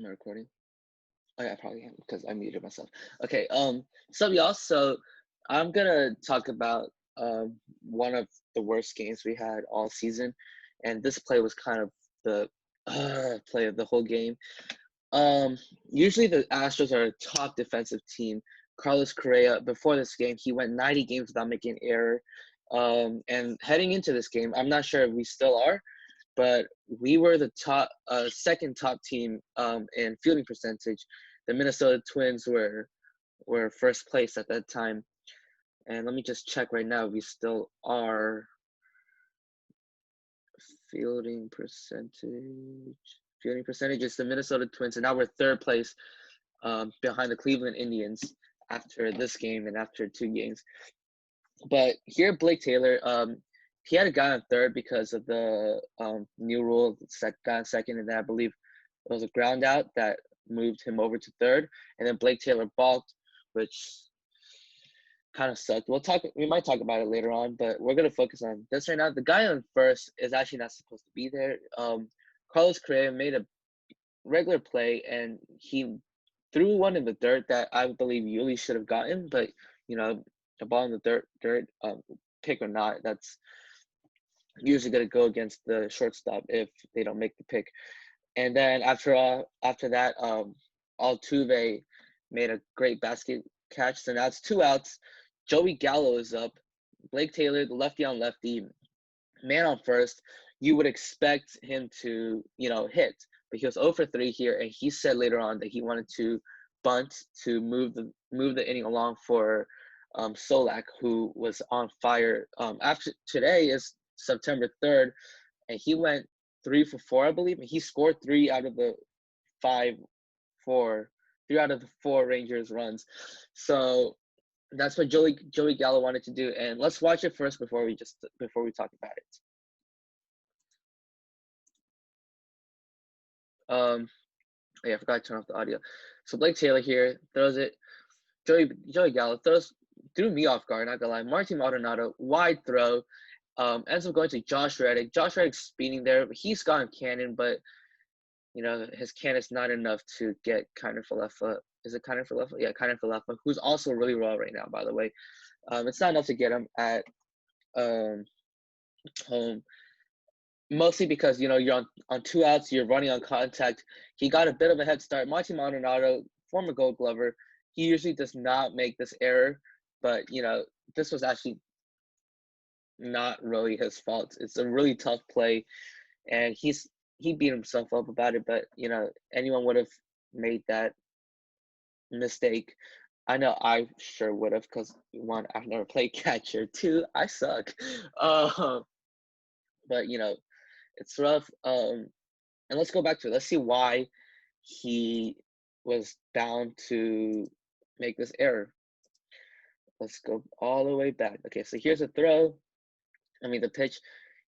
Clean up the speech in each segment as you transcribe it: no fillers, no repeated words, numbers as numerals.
Am I recording? Oh yeah, I probably am because I muted myself. Okay, so y'all, so I'm gonna talk about one of the worst games we had all season, and this play was kind of the play of the whole game. Um, Usually the Astros are a top defensive team. Carlos Correa, before this game, he went 90 games without making an error. And heading into this game, I'm not sure if we still are, but we were the second top team in fielding percentage. The Minnesota Twins were first place at that time. And let me just check right now. We still are fielding percentage. Fielding percentage is the Minnesota Twins, and now we're third place behind the Cleveland Indians after this game and after 2 games. But here, Blake Taylor, he had a guy on third because of the new rule, guy on second, and then I believe it was a ground out that moved him over to third, and then Blake Taylor balked, which kind of sucked. We might talk about it later on, but we're gonna focus on this right now. The guy on first is actually not supposed to be there. Carlos Correa made a regular play, and he threw one in the dirt that I believe Yuli should have gotten, but the ball in the dirt, pick or not, that's usually going to go against the shortstop if they don't make the pick. And then after that, Altuve made a great basket catch. So now it's 2 outs. Joey Gallo is up. Blake Taylor, the lefty on lefty, man on first. You would expect him to, hit, but he was 0 for 3 here, and he said later on that he wanted to bunt to move the inning along for Solak, who was on fire. After today is September 3rd, and he went 3 for 4, I believe, and he scored 3 out of the 3 out of the 4 Rangers runs. So that's what Joey Gallo wanted to do, and let's watch it first before we talk about it. Yeah, I forgot to turn off the audio. So Blake Taylor here throws it. Joey Gallo threw me off guard, not gonna lie. Martin Maldonado, wide throw. Ends up going to Josh Reddick. Josh Reddick speeding there. He's got a cannon, but his cannon's not enough to get Kiner Falefa. Is it Kiner Falefa? Yeah, Kiner Falefa, who's also really raw right now, by the way. It's not enough to get him at home. Mostly because you're on 2 outs, you're running on contact. He got a bit of a head start. Martin Maldonado, former Gold Glover, he usually does not make this error, but this was actually not really his fault. It's a really tough play, and he beat himself up about it. But anyone would have made that mistake. I know I sure would have, because one, I've never played catcher. Two, I suck. But it's rough. And let's go back to it. Let's see why he was bound to make this error. Let's go all the way back. Okay, so here's a throw. The pitch.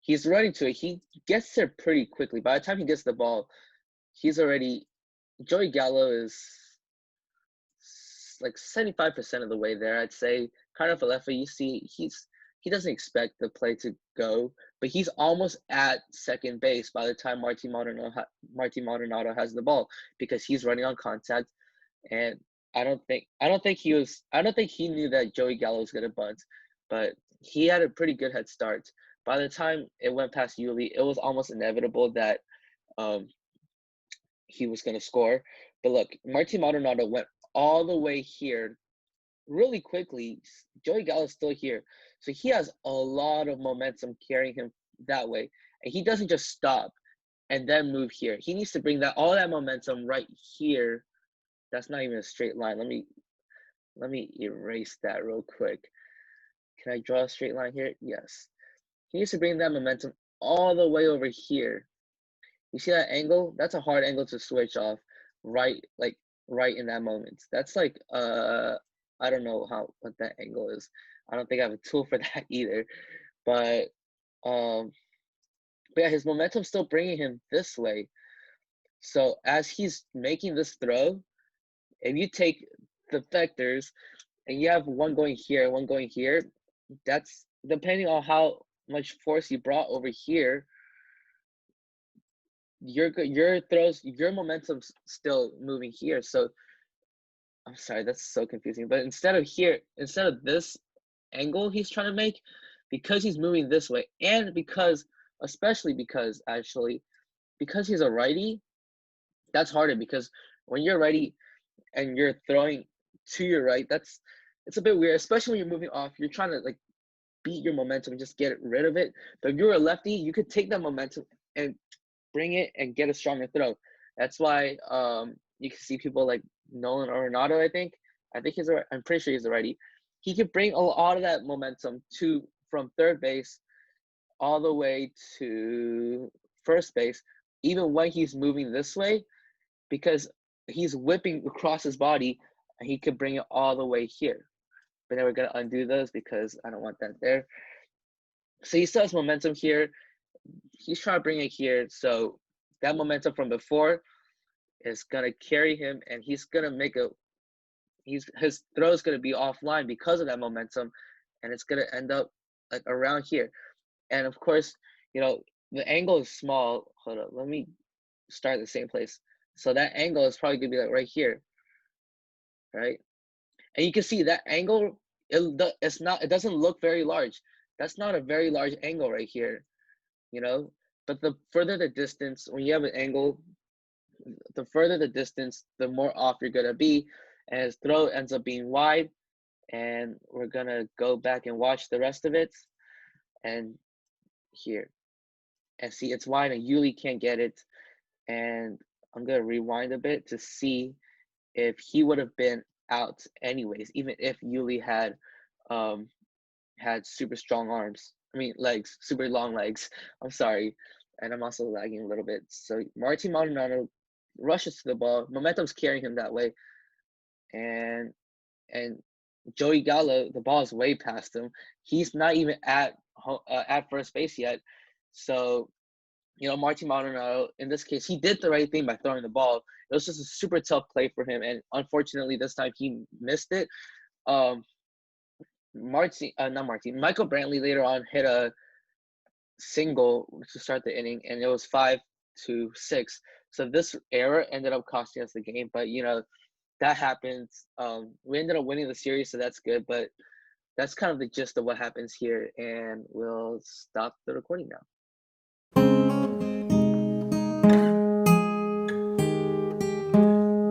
He's running to it. He gets there pretty quickly. By the time he gets the ball, Joey Gallo is like 75% of the way there, I'd say. Kind of a lefty. You see, he doesn't expect the play to go, but he's almost at second base by the time Martin Maldonado has the ball, because he's running on contact, and I don't think he knew that Joey Gallo was gonna bunt, but he had a pretty good head start. By the time it went past Yuli, it was almost inevitable that he was gonna score. But look, Martin Maldonado went all the way here really quickly. Joey Gallo's still here, so he has a lot of momentum carrying him that way, and he doesn't just stop and then move here. He needs to bring all that momentum right here. That's not even a straight line. Let me erase that real quick. Can I draw a straight line here? Yes. He needs to bring that momentum all the way over here. You see that angle? That's a hard angle to switch off right in that moment. That's like I don't know what that angle is. I don't think I have a tool for that either. But yeah, his momentum's still bringing him this way. So as he's making this throw, if you take the vectors and you have one going here, one going here, that's depending on how much force you brought over here. your throws, your momentum's still moving here. So I'm sorry, that's so confusing. But instead of this angle he's trying to make, because he's moving this way, and because especially because actually because he's a righty, that's harder because when you're righty and you're throwing to your right, it's a bit weird, especially when you're moving off. You're trying to like beat your momentum and just get rid of it. But if you're a lefty, you could take that momentum and bring it and get a stronger throw. That's why you can see people like Nolan Arenado, I think he's I'm pretty sure he's a righty. He could bring a lot of that momentum to from third base all the way to first base, even when he's moving this way, because he's whipping across his body and he could bring it all the way here. But then we're gonna undo those because I don't want that there. So he still has momentum here. He's trying to bring it here. So that momentum from before is gonna carry him, and he's gonna make his throw is gonna be offline because of that momentum, and it's gonna end up like around here. And of course, you know, the angle is small. Hold up, let me start at the same place. So that angle is probably gonna be like right here, right? And you can see that angle, it doesn't look very large. That's not a very large angle right here, you know? But the further the distance, when you have an angle, the further the distance, the more off you're gonna be. And his throw ends up being wide. And we're gonna go back and watch the rest of it. And here. And see it's wide and Yuli can't get it. And I'm gonna rewind a bit to see if he would have been out anyways, even if Yuli um had super strong arms. I mean legs, super long legs. I'm sorry. And I'm also lagging a little bit. So Martin Maldonado rushes to the ball. Momentum's carrying him that way. And Joey Gallo, the ball is way past him. He's not even at first base yet. So Martin Maldonado, in this case, he did the right thing by throwing the ball. It was just a super tough play for him, and unfortunately, this time he missed it. Um, not Martin, Michael Brantley later on hit a single to start the inning, and it was 5-6. So this error ended up costing us the game, but that happens. We ended up winning the series, so that's good. But that's kind of the gist of what happens here, and we'll stop the recording now.